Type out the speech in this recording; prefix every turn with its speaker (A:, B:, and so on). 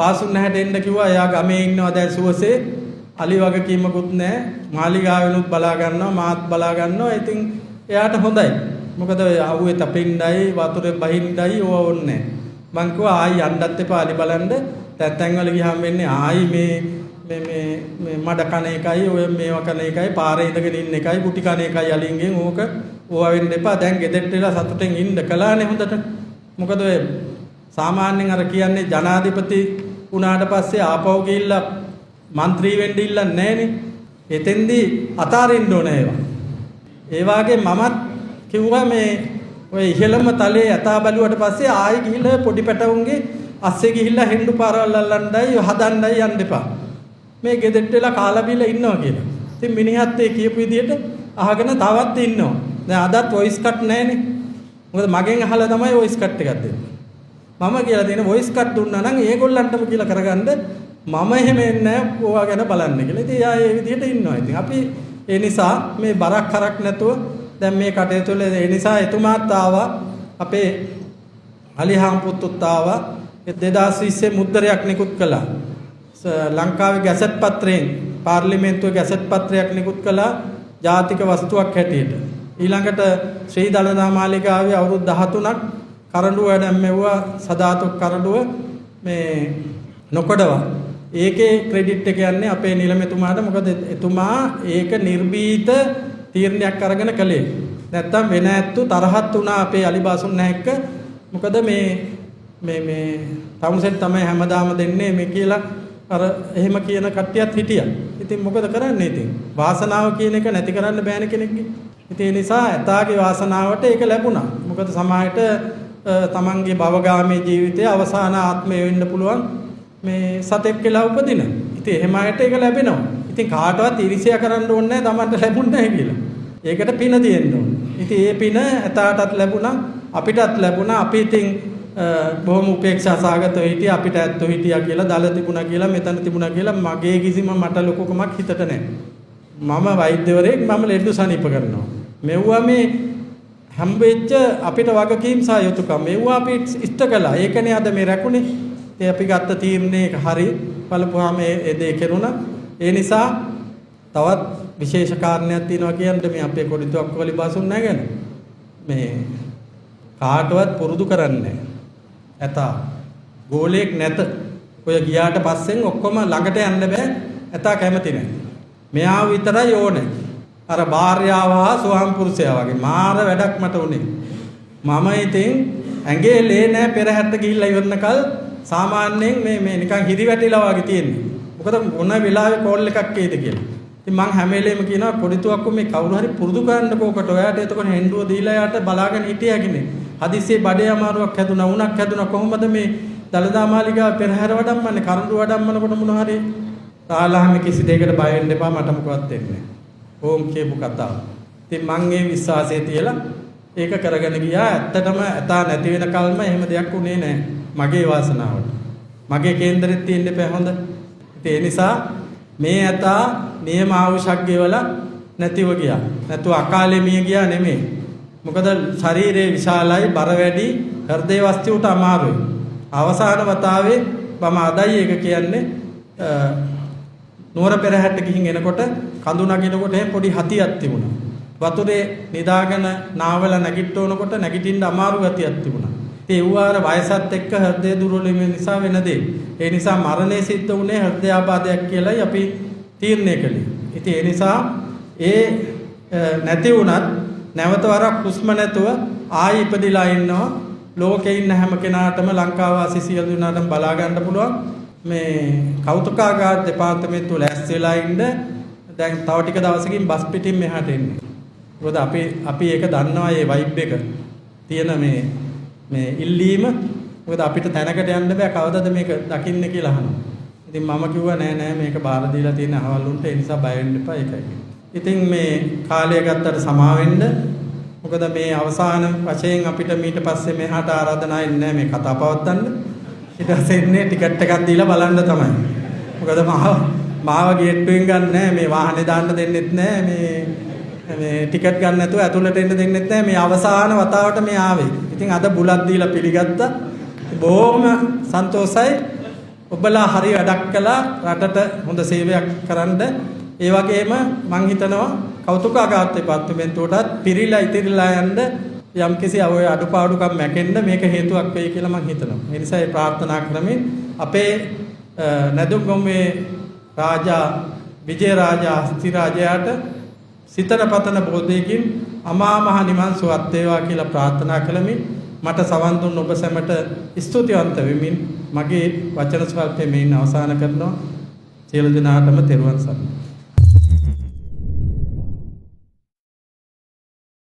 A: බාසුන් නැහැට එන්න කිව්වා. එයා ගමේ ඉන්නවා දැන් සුවසේ. අලි වගකීමකුත් නැහැ. මාලිගාවෙනුත් බලා ගන්නවා, මාත් බලා ගන්නවා. ඉතින් එයාට හොඳයි. මොකද ආවුවේ තපින්නයි වතුරේ බහින්නයි ඕව ඕනේ. මං කිව්වා ආයි යන්නත් එපා අලි බලන්න. තැන් වල ගියාම වෙන්නේ ආයි මේ මඩ කන එකයි ඔය මේවා කන එකයි පාරේ ඉඳගෙන ඉන්න එකයි කුටි කන එකයි අලින්ගෙන් ඕවා වෙන්න එපා. දැන් ගෙදරට වෙලා සතුටෙන් ඉන්න කලානේ හොඳට. මොකද ඔය සාමාන්‍යයෙන් අර කියන්නේ ජනාධිපති වුණාට පස්සේ ආපහු ගිහිල්ලා മന്ത്രി වෙන්න ඉල්ලන්නේ නැහනේ. එතෙන්දී අතාරින්න ඕනේ ඒවා. ඒ වාගේ මමත් කිව්වා මේ ඔය ඉහළම තලයේ යතා බැලුවට පස්සේ ආයි ගිහිල්ලා පොඩි පැටවුන්ගේ අස්සේ ගිහිල්ලා හෙන්ඩු පාරවල් අල්ලන්නයි හදන්නයි යන්න එපා. මේ ගෙදරට වෙලා කාලා බීලා ඉන්නවා කියලා. ඉතින් මිනිහත් ඒ කියපු විදිහට අහගෙන තවත් ඉන්නවා. දැන් අදත් වොයිස් කට් නැහනේ. මොකද මගෙන් අහලා තමයි වොයිස් කට් එකක් දෙන්නේ. මම කියලා දෙන වොයිස් කට් දුන්නා නම් ඒගොල්ලන්ටම කියලා කරගන්න මම එහෙම එන්නේ නැහැ ඕවා ගැන බලන්න කියලා. ඉතින් එයා ඒ විදිහට ඉන්නවා. ඉතින් අපි ඒ නිසා මේ බරක් කරක් නැතුව දැන් මේ කටයුතු වල ඒ නිසා එතුමාත් ආවා අපේ අලිහාම් පුතුත් ආවා 2020 මුද්දරයක් නිකුත් කළා. ලංකාවේ ගැසට් පත්‍රයෙන් පාර්ලිමේන්තුවේ ගැසට් පත්‍රයක් නිකුත් කළා ජාතික වස්තුවක් හැටියට. ඊළඟට ශ්‍රී දළදා මාලිගාවේ අවුරුදු 13ක් කරඬුව දැම්මෙව්වා සදාතුක් කරඬුව මේ නොකඩව. ඒකේ ක්‍රෙඩිට් එක යන්නේ අපේ නිලමෙතුමාට. මොකද එතුමා ඒක නිර්භීත තීරණයක් අරගෙන කළේ. නැත්තම් වෙන ඇත්තු තරහත් වුණා අපේ අලිබාසුන් නැහැක්ක. මොකද මේ තමුසෙන් තමයි හැමදාම දෙන්නේ මේ කියලා අර එහෙම කියන කට්ටියත් හිටියා. ඉතින් මොකද කරන්නේ ඉතින්? වාසනාව කියන එක නැති කරන්න බෑනේ කෙනෙක්ගේ. ඉතින් ඒ නිසා ඇතාගේ වාසනාවට ඒක ලැබුණා. මොකද සමාජයට තමන්ගේ භවගාමී ජීවිතයේ අවසාන ආත්මය වෙන්න පුළුවන් මේ සතෙක් කියලා උපදින. ඉතින් එහෙම අයට ඒක ලැබෙනවා. ඉතින් කාටවත් ඊර්ෂ්‍යා කරන්න ඕනේ නැහැ තමන්ට ලැබුණ නැහැ කියලා. ඒකට පින තියෙන්න ඕනේ. ඉතින් ඒ පින ඇතාටත් ලැබුණා, අපිටත් ලැබුණා. අපි ඉතින් බොහොම උපේක්ෂා සාගතව හිටියා. අපිට ඇත්තෝ හිටියා කියලා, දල තිබුණා කියලා, මෙතන තිබුණා කියලා මගේ කිසිම මට ලොකුකමක් හිතට නැහැ. මම වෛද්‍යවරයෙක්, මම ලෙඩු සනීප කරනවා. මෙව්වා මේ හම්බෙච්ච අපිට වගකීම් සහ යුතුකම් මෙව්වා අපි ඉෂ්ට කළා. ඒකනේ අද මේ රැකුනේ. ඒ අපි ගත්ත තීරණේ හරි බලපුවාම ඒ දේ කෙරුණා. ඒ නිසා තවත් විශේෂ කාරණයක් තියෙනවා කියන්නේ මේ අපේ කොඩිතුවක් වලි බාසුන් නැගෙන මේ කාටවත් පුරුදු කරන්නේ ඇතා ගෝලයක් නැත. ඔය ගියාට පස්සෙන් ඔක්කොම ළඟට යන්න බෑ. ඇතා කැමති නැහැ. මෙයා විතරයි ඕනේ. අර භාර්යාව හා ස්වාම පුරුෂයා වගේ මාර වැඩක් මට උනේ. මම ඉතින් ඇඟේ ලේ නැහැ පෙරහැරට ගිහිල්ලා ඉවරනකල් සාමාන්‍යයෙන් මේ නිකන් හිරි වැටිලා වගේ තියෙන්නේ. මොකද මොන වෙලාවෙ කෝල් එකක් එයිද කියලා. ඉතින් මං හැම වෙලේම කියනවා පොඩිතුවක්කු මේ කවුරු හරි පුරුදු කරන්නකෝකට ඔයාට එතකොට හෙන්ඩුව දීලා යාට බලාගෙන හිටියාකිනේ. හදිස්සියේ බඩේ අමාරුවක් හැදුනා උණක් හැදුනා කොහොමද මේ දළදා මාලිගාව පෙරහැර වඩම්මන්නේ කරඬු වඩම්මනකොට මොන හරි තාලාම කිසි දෙයකට බය වෙන්න එපා මට මොකවත් වෙන්නේ නැහැ. ඕම් කියපු කතාව. ඉතින් මං ඒ විශ්වාසය තියලා ඒක කරගෙන ගියා. ඇත්තටම ඇතා නැති වෙන කල්ම එහෙම දෙයක් උනේ නැහැ. මගේ වාසනාවට. මගේ කේන්දරෙත් තියෙන්න එපා හොඳ. ඉතින් ඒ නිසා මේ ඇතා නියම ආවුෂක් ගෙවලා නැතිව ගියා. නැතුව අකාලේ මිය ගියා නෙමෙයි. මොකද ශරීරයේ විශාලයි බර වැඩි හෘදේ වස්තුවට අමාරුයි. අවසාන වතාවේ මම අදයි ඒක කියන්නේ නුවර පෙරහැරට ගිහින් එනකොට කඳු නගිනකොට පොඩි හතියක් තිබුණා. වතුරේ නිදාගෙන නාවල නැගිට්ටවනකොට නැගිටින්න අමාරු ගතියක් තිබුණා. ඒ වුණාර වයසත් එක්ක හෘදේ දුර්වල වීම නිසා වෙන දේ. ඒ නිසා මරණය සිද්ධ වුණේ හෘදයාබාධයක් කියලායි අපි තීරණය කළේ. ඉතින් ඒ නිසා ඒ නැති වුණත් නැවත වරක් හුස්ම නැතුව ආයි ඉපදිලා ඉන්නවා. ලෝකේ ඉන්න හැම කෙනාටම ලංකාව වාසී සියලු දෙනාටම බලා ගන්න පුළුවන්. මේ කෞතුකාගාර දෙපාර්තමේන්තුව ලෑස්ති වෙලා ඉන්න දැන් තව ටික දවසකින් බස් පිටින් මෙහාට එන්නේ. මොකද අපි ඒක දන්නවා මේ වයිබ් එක තියෙන මේ ඉල්ලීම. මොකද අපිට තැනකට යන්න බෑ කවදද මේක දකින්න කියලා අහනවා. ඉතින් මම කිව්වා නෑ මේක බාර දීලා තියෙන අහවල් උන්ට ඒ නිසා බය වෙන්න එපා ඒකයි. ඉතින් මේ කාලය ගත්තට සමා වෙන්න. මොකද මේ අවසාන වශයෙන් අපිට ඊට පස්සේ මෙහාට ආරාධනා එන්නේ නෑ මේ කතා පවත්වන්න. ඊට පස්සේ ඉන්නේ ටිකට් එකක් දීලා බලන්න තමයි. මොකද මාව ගේට්ටුවෙන් ගන්න නෑ මේ වාහනේ දාන්න දෙන්නෙත් නෑ මේ ටිකට් ගන්න නැතුව ඇතුළට එන්න දෙන්නෙත් නෑ මේ අවසාන වතාවට මේ ආවේ. ඉතින් අද බුලත් දීලා පිළිගත්තා. බොහොම සන්තෝෂයි. ඔබලා හරි වැඩක් කළා රටට හොඳ සේවයක් කරන්න. ඒ වගේම මං හිතනවා කෞතුකාගාර දෙපාර්තමේන්තුවටත් පිරීලා ඉතිරිලා යන්න යම්කිසි ඔය අඩුපාඩුකම් මැකෙන්න මේක හේතුවක් වෙයි කියලා මං හිතනවා. ඒ නිසා ඒ ප්‍රාර්ථනා කරමින් අපේ නැදුම්ගොම්මේ රාජා විජය රාජා අස්තිරාජයාට සිතන පතන බෝධියකින් අමා මහ නිවන් සුවත් වේවා කියලා ප්‍රාර්ථනා කළමින් මට සවන් දුන්න ඔබ සැමට ස්තුතිවන්ත වෙමින් මගේ වචන ස්වල්පය මේන් අවසන් කරනවා. සියලු දෙනාටම තෙරුවන් සරණයි.